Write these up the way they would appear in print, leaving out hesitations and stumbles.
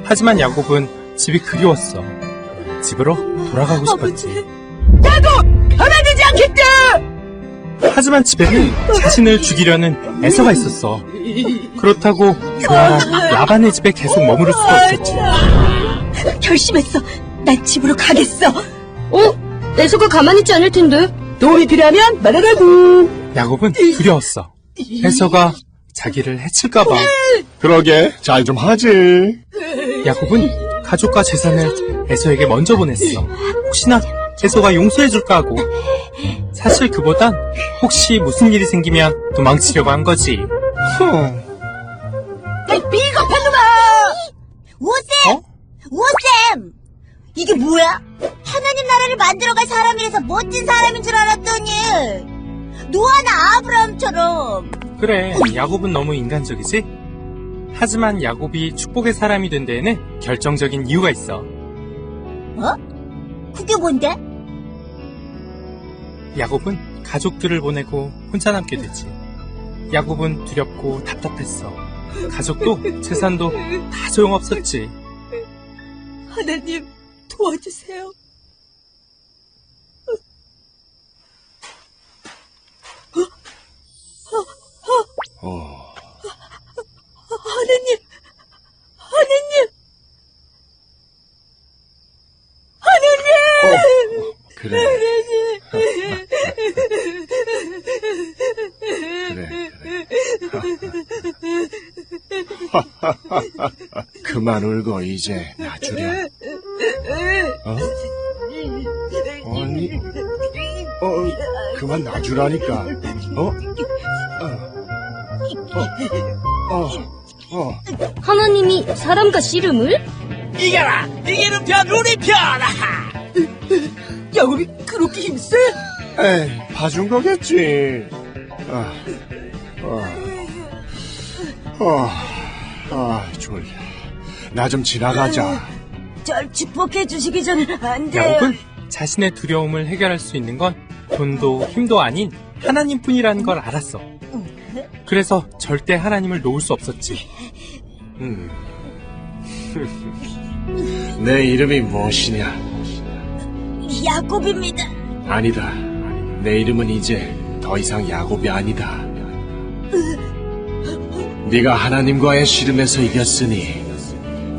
하지만 야곱은 집이 그리웠어. 집으로 돌아가고 싶었지. 야곱! 가만두지 않겠다! 하지만 집에는 자신을 죽이려는 에서가 있었어. 그렇다고 교활한 라반의 집에 계속 머무를 수가 없었지. 결심했어. 난 집으로 가겠어. 에서가 가만히 있지 않을 텐데. 도움이 필요하면 말하라고. 야곱은 두려웠어. 에서가 자기를 해칠까봐. 그러게 잘 좀 하지. 야곱은 가족과 재산을 에서에게 먼저 보냈어. 혹시나 에서가 용서해줄까 하고. 사실 그보단 혹시 무슨 일이 생기면 도망치려고 한 거지. 비겁한 놈아! 오쌤! 오쌤! 이게 뭐야? 하나님 나라를 만들어갈 사람이라서 멋진 사람인 줄 알았더니 노아나 아브라함처럼. 그래, 야곱은 너무 인간적이지? 하지만 야곱이 축복의 사람이 된 데에는 결정적인 이유가 있어. 그게 뭔데? 야곱은 가족들을 보내고 혼자 남게 됐지. 야곱은 두렵고 답답했어. 가족도 재산도 다 소용없었지. 하나님 도와주세요. 하나님, 그래. 그만 울고 이제 놔주렴. 아니, 그만 놔주라니까. 하나님이 사람과 씨름을? 이겨라! 이기는 편 우리 편아! 야곱이 그렇게 힘세? 에이, 봐준 거겠지. 졸려. 나 좀 지나가자. 절 축복해 주시기 전에 안 돼요. 야곱은 자신의 두려움을 해결할 수 있는 건 돈도 힘도 아닌 하나님뿐이라는 걸 알았어. 그래서 절대 하나님을 놓을 수 없었지. 내 이름이 무엇이냐? 야곱입니다. 아니다. 내 이름은 이제 더 이상 야곱이 아니다. 네가 하나님과의 씨름에서 이겼으니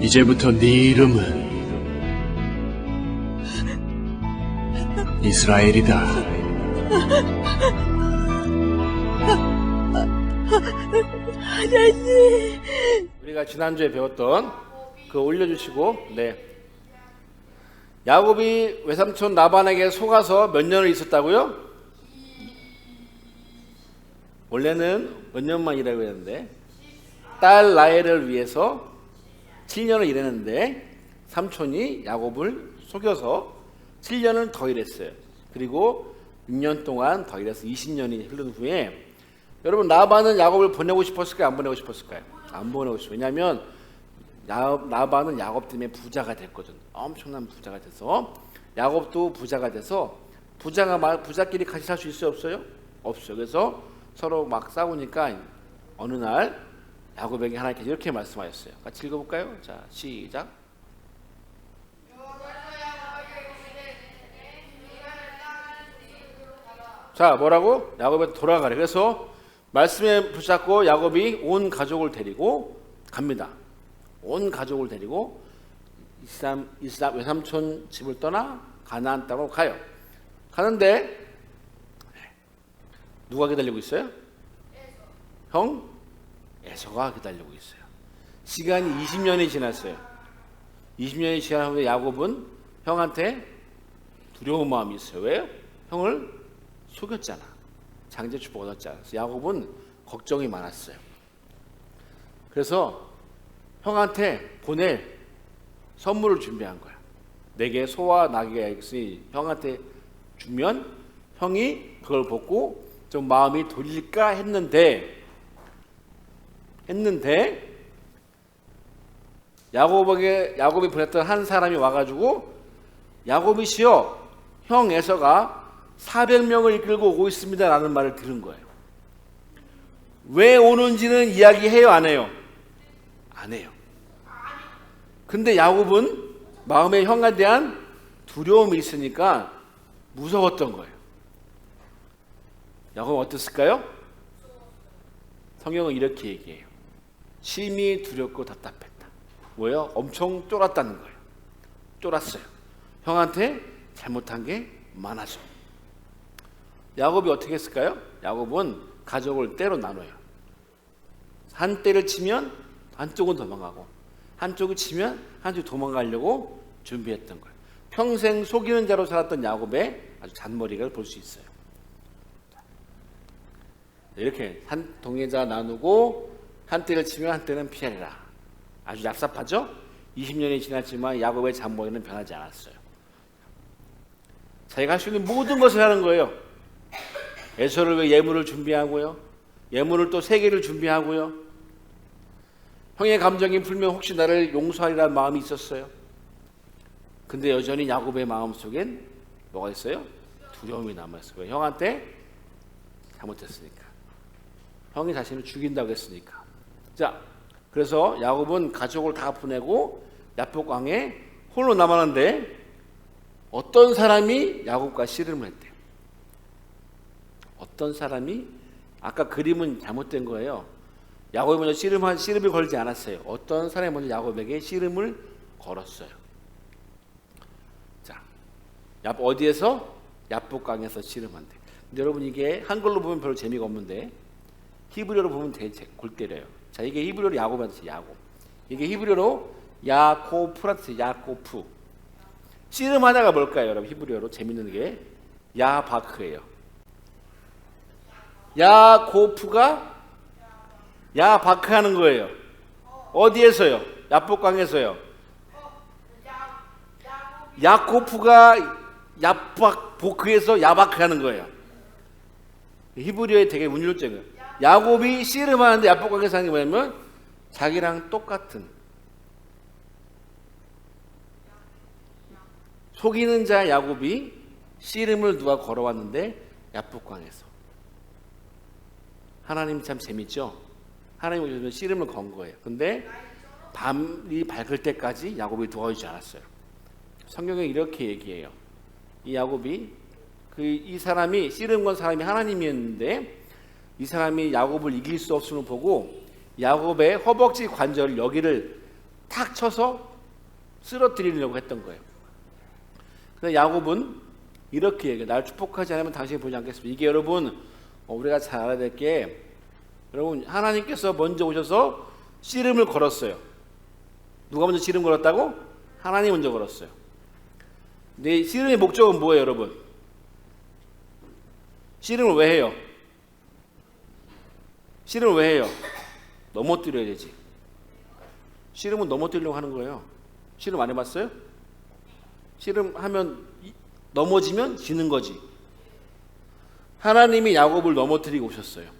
이제부터 네 이름은 이스라엘이다. 하나님. 우리가 지난주에 배웠던 그 올려주시고, 네. 야곱이 외삼촌 라반에게 속아서 몇 년을 있었다고요? 원래는 몇 년만 일하고 했는데 딸 라헬을 위해서 7년을 일했는데 삼촌이 야곱을 속여서 7년을 더 일했어요. 그리고 6년 동안 더 일해서 20년이 흐른 후에 여러분 라반은 야곱을 보내고 싶었을까요? 안 보내고 싶었을까요? 안 보내고 싶어요. 왜냐하면 라반은 야곱 때문에 부자가 됐거든. 엄청난 부자가 돼서 야곱도 부자가 돼서 부자끼리 같이 살 수 있어요? 없어요? 없어요. 그래서 서로 막 싸우니까 어느 날 야곱에게 하나님께서 이렇게 말씀하셨어요. 같이 읽어볼까요? 자, 시작. 자, 뭐라고? 야곱에 돌아가래. 그래서 말씀에 붙잡고 야곱이 온 가족을 데리고 갑니다. 온 가족을 데리고 외삼촌 집을 떠나 가나안 땅으로 가요. 가는데 누가 기다리고 있어요? 형 에서가 기다리고 있어요. 시간이 20년이 지났어요. 20년이 지난 후에 야곱은 형한테 두려운 마음이 있어요. 왜요? 형을 속였잖아. 장제 축복을 얻었잖아. 그래서 야곱은 걱정이 많았어요. 그래서 형한테 보낼 선물을 준비한 거야. 내게 소와 나귀가 있으니 형한테 주면 형이 그걸 보고 좀 마음이 돌릴까 했는데 야곱이 보냈던 한 사람이 와가지고 야곱이시여 형 에서가 400명을 이끌고 오고 있습니다 라는 말을 들은 거예요. 왜 오는지는 이야기해요? 안 해요? 안 해요. 근데 야곱은 마음에 형에 대한 두려움이 있으니까 무서웠던 거예요. 야곱은 어땠을까요? 성경은 이렇게 얘기해요. 심히 두렵고 답답했다. 뭐예요? 엄청 쫄았다는 거예요. 쫄았어요. 형한테 잘못한 게 많아서. 야곱이 어떻게 했을까요? 야곱은 가족을 때로 나눠요. 한 때를 치면 한쪽은 도망가고 한쪽을 치면 한쪽 도망가려고 준비했던 거예요. 평생 속이는 자로 살았던 야곱의 아주 잔머리를 볼 수 있어요. 이렇게 한 동해자 나누고 한 때를 치면 한 때는 피하리라. 아주 얍삽하죠? 20년이 지났지만 야곱의 잔머리는 변하지 않았어요. 자기가 할 수 있는 모든 것을 하는 거예요. 에서를 위해 예물을 준비하고요. 예물을 또 3개를 준비하고요. 형의 감정이 풀면 혹시 나를 용서하리라는 마음이 있었어요. 근데 여전히 야곱의 마음속엔 뭐가 있어요? 두려움이 남아있어요. 형한테 잘못했으니까. 형이 자신을 죽인다고 했으니까. 자, 그래서 야곱은 가족을 다 보내고 야복강에 홀로 남았는데 어떤 사람이 야곱과 씨름을 했대요. 어떤 사람이? 아까 그림은 잘못된 거예요. 야곱이 먼저 씨름을 걸지 않았어요. 어떤 사람이 먼저 야곱에게 씨름을 걸었어요. 자, 어디에서? 야복강에서 씨름한대. 근데 여러분 이게 한글로 보면 별로 재미가 없는데 히브리어로 보면 되게 골 때려요. 자, 이게 히브리어로 야곱한테 야곱. 이게 히브리어로 야코프라트 야코프. 씨름하다가 뭘까요, 여러분? 히브리어로 재밌는 게 야바크예요. 야코프가 야바크하는 거예요. 어디에서요? 야복강에서요. 야코프가 야박보크에서 야바크하는 거예요. 히브리어에 되게 운율적이에요. 야곱이 씨름하는데 야복강에서 하는 게 뭐냐면 자기랑 똑같은 속이는 자 야곱이 씨름을 누가 걸어왔는데 야복강에서. 하나님 참 재밌죠? 하나님 오셔서 씨름을 건 거예요. 근데 밤이 밝을 때까지 야곱이 도와주지 않았어요. 성경에 이렇게 얘기해요. 이 야곱이 이 사람이 씨름 건 사람이 하나님이었는데 이 사람이 야곱을 이길 수 없음을 보고 야곱의 허벅지 관절 여기를 탁 쳐서 쓰러뜨리려고 했던 거예요. 그래서 야곱은 이렇게 얘기해요. 날 축복하지 않으면 당신이 보지 않겠습니다. 이게 여러분 우리가 잘 알아야 될 게 여러분 하나님께서 먼저 오셔서 씨름을 걸었어요. 누가 먼저 씨름 걸었다고? 하나님이 먼저 걸었어요. 근데 씨름의 목적은 뭐예요, 여러분? 씨름을 왜 해요? 씨름을 왜 해요? 넘어뜨려야 되지. 씨름은 넘어뜨리려고 하는 거예요. 씨름 안 해봤어요? 씨름하면 넘어지면 지는 거지. 하나님이 야곱을 넘어뜨리고 오셨어요.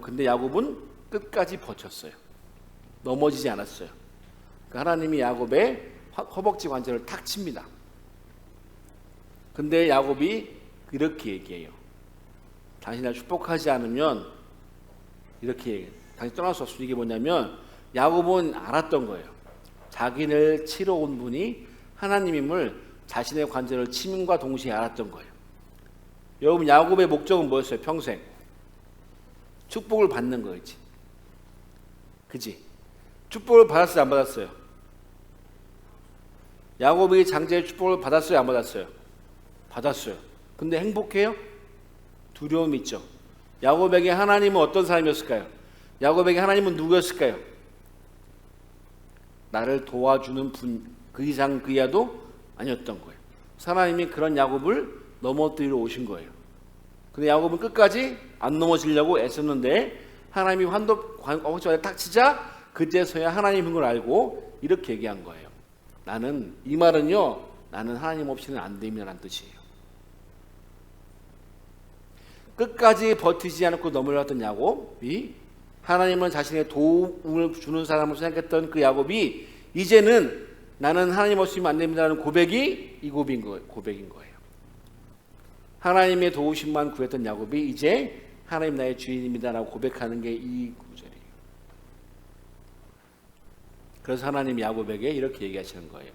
근데 야곱은 끝까지 버텼어요. 넘어지지 않았어요. 하나님이 야곱의 허벅지 관절을 탁 칩니다. 근데 야곱이 이렇게 얘기해요. 당신이 날 축복하지 않으면 이렇게 얘기해요. 당신 떠날 수 없어. 이게 뭐냐면 야곱은 알았던 거예요. 자기를 치러 온 분이 하나님임을 자신의 관절을 침과 동시에 알았던 거예요. 여러분 야곱의 목적은 뭐였어요? 평생 축복을 받는 거였지. 그지? 축복을 받았어요? 안 받았어요? 야곱이 장자의 축복을 받았어요? 안 받았어요? 받았어요. 근데 행복해요? 두려움이 있죠. 야곱에게 하나님은 어떤 사람이었을까요? 야곱에게 하나님은 누구였을까요? 나를 도와주는 분, 그 이상 그 이하도 아니었던 거예요. 하나님이 그런 야곱을 넘어뜨리러 오신 거예요. 근데 야곱은 끝까지 안 넘어지려고 애썼는데 하나님이 허벅지에 탁 치자 그때서야 하나님인 걸 알고 이렇게 얘기한 거예요. 이 말은요, 나는 하나님 없이는 안 됩니다라는 뜻이에요. 끝까지 버티지 않고 넘어졌던 야곱이 하나님은 자신의 도움을 주는 사람을 생각했던 그 야곱이 이제는 나는 하나님 없이는 안 됩니다라는 고백이 이 고백인 거예요. 하나님의 도우심만 구했던 야곱이 이제 하나님 나의 주인입니다라고 고백하는 게 이 구절이에요. 그래서 하나님이 야곱에게 이렇게 얘기하시는 거예요.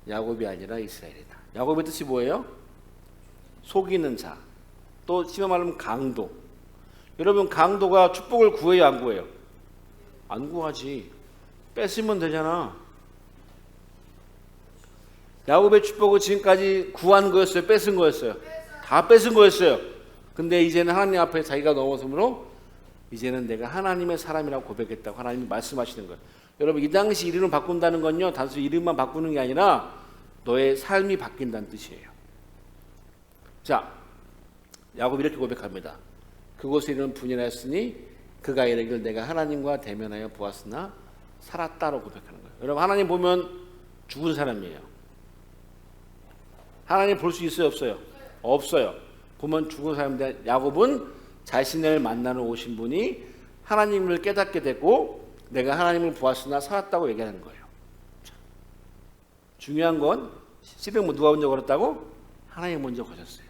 야곱이 아니라 이스라엘이다. 야곱의 뜻이 뭐예요? 속이는 자. 또 심한 말하면 강도. 여러분, 강도가 축복을 구해요, 안 구해요? 안 구하지. 뺏으면 되잖아. 야곱의 축복은 지금까지 구한 거였어요? 뺏은 거였어요? 다 뺏은 거였어요. 근데 이제는 하나님 앞에 자기가 넘어서므로 이제는 내가 하나님의 사람이라고 고백했다고 하나님이 말씀하시는 거예요. 여러분, 이 당시 이름을 바꾼다는 건요, 단순히 이름만 바꾸는 게 아니라 너의 삶이 바뀐다는 뜻이에요. 자, 야곱이 이렇게 고백합니다. 그곳에 이르는 분이라였으니 그가 이르기를 내가 하나님과 대면하여 보았으나 살았다로 고백하는 거예요. 여러분, 하나님 보면 죽은 사람이에요. 하나님 볼 수 있어요, 없어요? 없어요. 보면 죽은 사람인데 야곱은 자신을 만나러 오신 분이 하나님을 깨닫게 되고 내가 하나님을 보았으나 살았다고 얘기하는 거예요. 자, 중요한 건 씨름은 누가 먼저 걸었다고? 하나님이 먼저 거셨어요.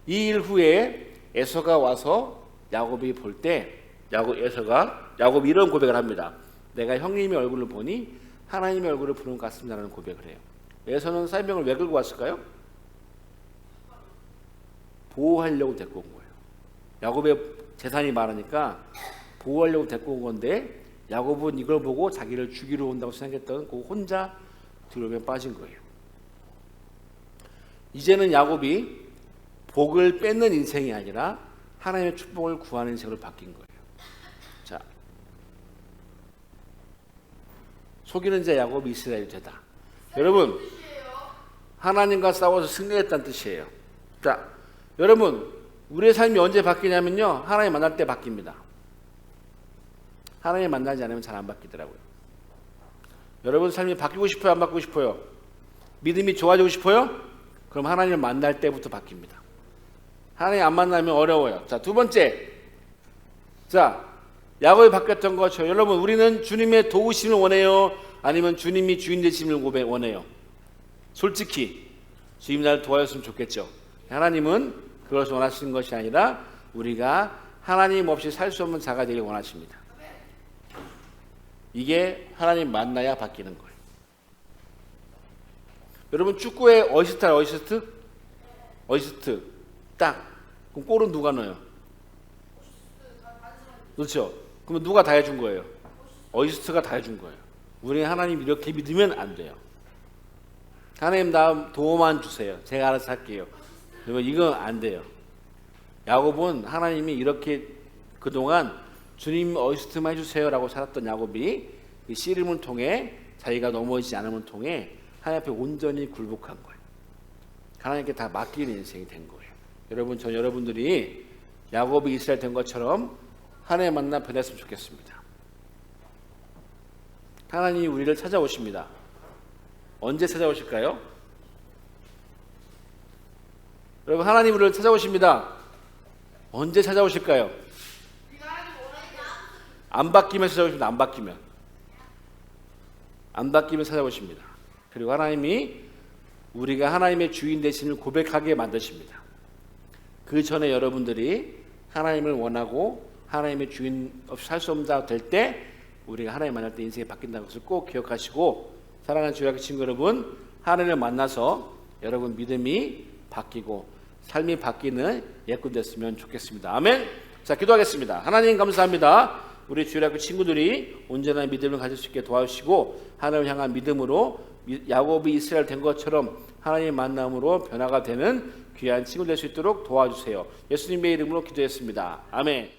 이 일 후에 에서가 와서 야곱이 볼 때 야곱이 이런 고백을 합니다. 내가 형님의 얼굴을 보니 하나님의 얼굴을 보는 것 같습니다라는 고백을 해요. 에서는 사명을 왜 끌고 왔을까요? 보호하려고 데리고 온 거예요. 야곱의 재산이 많으니까 보호하려고 데리고 온 건데 야곱은 이걸 보고 자기를 죽이러 온다고 생각했던 그 혼자 두려움에 빠진 거예요. 이제는 야곱이 복을 뺏는 인생이 아니라 하나님의 축복을 구하는 인생으로 바뀐 거예요. 자, 속이는 자 야곱이 이스라엘이 되다. 여러분, 하나님과 싸워서 승리했다는 뜻이에요. 자, 여러분, 우리의 삶이 언제 바뀌냐면요, 하나님 만날 때 바뀝니다. 하나님 만나지 않으면 잘 안 바뀌더라고요. 여러분 삶이 바뀌고 싶어요, 안 바뀌고 싶어요? 믿음이 좋아지고 싶어요? 그럼 하나님을 만날 때부터 바뀝니다. 하나님 안 만나면 어려워요. 자, 두 번째, 자, 야곱이 바뀌었던 것처럼 여러분, 우리는 주님의 도우심을 원해요? 아니면 주님이 주인 되심을 원해요? 솔직히 주님 나를 도와줬으면 좋겠죠. 하나님은 그것을 원하시는 것이 아니라 우리가 하나님 없이 살 수 없는 자가 되길 원하십니다. 이게 하나님 만나야 바뀌는 거예요. 여러분, 축구에 어시스트 알아요? 어시스트 딱. 그럼 골은 누가 넣어요? 그렇죠. 그러면 누가 다 해준 거예요? 어시스트가 다 해준 거예요. 우리는 하나님 이렇게 믿으면 안 돼요. 하나님 나 도움만 주세요. 제가 알아서 할게요. 그러면 이건 안 돼요. 야곱은 하나님이 이렇게 그동안 주님 어시스트만 해주세요라고 살았던 야곱이 이 씨름을 통해 자기가 넘어지지 않음을 통해 하나님 앞에 온전히 굴복한 거예요. 하나님께 다 맡기는 인생이 된 거예요. 여러분, 전 여러분들이 야곱이 이스라엘 된 것처럼 하나님 만나 변했으면 좋겠습니다. 하나님이 우리를 찾아오십니다. 언제 찾아오실까요? 여러분, 하나님 우리를 찾아오십니다. 언제 찾아오실까요? 안 바뀌면 찾아오십니다. 안 바뀌면 찾아오십니다. 그리고 하나님이 우리가 하나님의 주인 되심을 고백하게 만드십니다. 그 전에 여러분들이 하나님을 원하고 하나님의 주인 없이 살 수 없는 자 될 때 우리가 하나님 만날 때 인생이 바뀐다는 것을 꼭 기억하시고, 사랑하는 주일학교 친구 여러분, 하나님을 만나서 여러분 믿음이 바뀌고 삶이 바뀌는 예꾼 됐으면 좋겠습니다. 아멘. 자, 기도하겠습니다. 하나님 감사합니다. 우리 주일학교 친구들이 온전한 믿음을 가질 수 있게 도와주시고 하나님을 향한 믿음으로 야곱이 이스라엘 된 것처럼 하나님 만남으로 변화가 되는 귀한 친구 될 수 있도록 도와주세요. 예수님의 이름으로 기도했습니다. 아멘.